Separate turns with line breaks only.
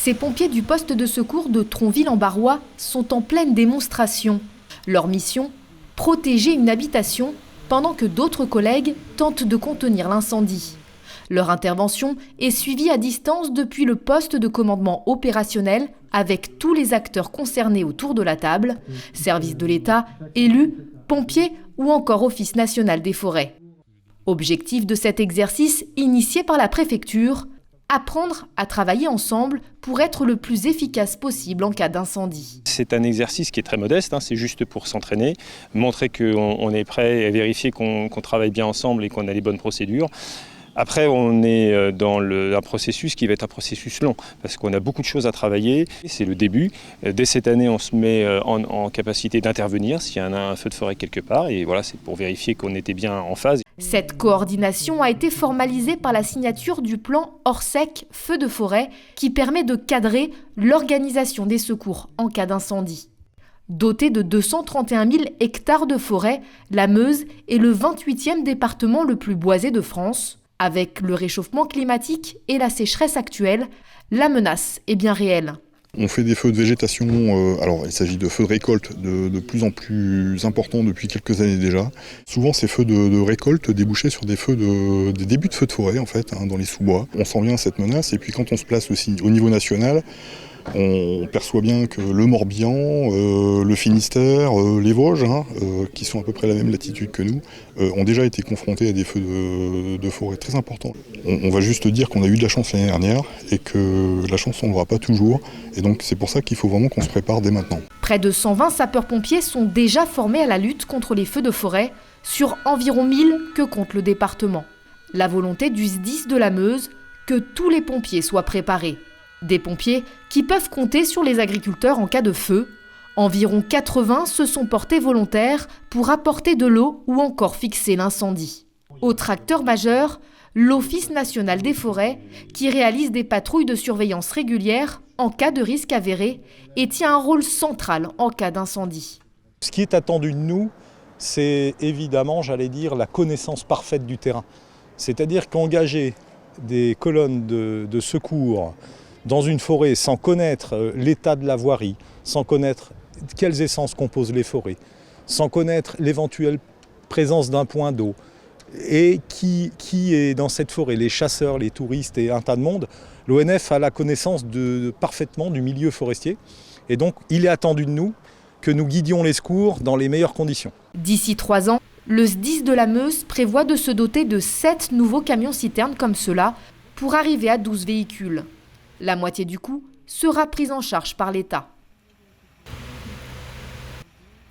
Ces pompiers du poste de secours de Tronville-en-Barrois sont en pleine démonstration. Leur mission, protéger une habitation pendant que d'autres collègues tentent de contenir l'incendie. Leur intervention est suivie à distance depuis le poste de commandement opérationnel avec tous les acteurs concernés autour de la table, services de l'État, élus, pompiers ou encore Office national des forêts. Objectif de cet exercice initié par la préfecture, apprendre à travailler ensemble pour être le plus efficace possible en cas d'incendie.
C'est un exercice qui est très modeste, c'est juste pour s'entraîner, montrer qu'on est prêt et vérifier qu'on travaille bien ensemble et qu'on a les bonnes procédures. Après, on est dans un processus qui va être un processus long, parce qu'on a beaucoup de choses à travailler. C'est le début. Dès cette année, on se met en capacité d'intervenir s'il y a un feu de forêt quelque part. Et voilà, c'est pour vérifier qu'on était bien en phase.
Cette coordination a été formalisée par la signature du plan Orsec Feu de forêt, qui permet de cadrer l'organisation des secours en cas d'incendie. Dotée de 231 000 hectares de forêt, la Meuse est le 28e département le plus boisé de France. Avec le réchauffement climatique et la sécheresse actuelle, la menace est bien réelle.
On fait des feux de végétation, alors il s'agit de feux de récolte de plus en plus importants depuis quelques années déjà. Souvent ces feux de récolte débouchaient sur des débuts de feux de forêt en fait, dans les sous-bois. On sent bien cette menace et puis quand on se place aussi au niveau national, on perçoit bien que le Morbihan, le Finistère, les Vosges, qui sont à peu près la même latitude que nous, ont déjà été confrontés à des feux de forêt très importants. On va juste dire qu'on a eu de la chance l'année dernière et que la chance on n'aura pas toujours. Et donc c'est pour ça qu'il faut vraiment qu'on se prépare dès maintenant.
Près de 120 sapeurs-pompiers sont déjà formés à la lutte contre les feux de forêt, sur environ 1000 que compte le département. La volonté du SDIS de la Meuse, que tous les pompiers soient préparés. Des pompiers qui peuvent compter sur les agriculteurs en cas de feu. Environ 80 se sont portés volontaires pour apporter de l'eau ou encore fixer l'incendie. Autre acteur majeur, l'Office national des forêts, qui réalise des patrouilles de surveillance régulières en cas de risque avéré et tient un rôle central en cas d'incendie.
Ce qui est attendu de nous, c'est évidemment, la connaissance parfaite du terrain. C'est-à-dire qu'engager des colonnes de secours dans une forêt sans connaître l'état de la voirie, sans connaître quelles essences composent les forêts, sans connaître l'éventuelle présence d'un point d'eau, et qui est dans cette forêt, les chasseurs, les touristes et un tas de monde, l'ONF a la connaissance parfaitement du milieu forestier. Et donc, il est attendu de nous que nous guidions les secours dans les meilleures conditions.
D'ici 3 ans, le SDIS de la Meuse prévoit de se doter de 7 nouveaux camions-citernes comme ceux-là pour arriver à 12 véhicules. La moitié du coût sera prise en charge par l'État.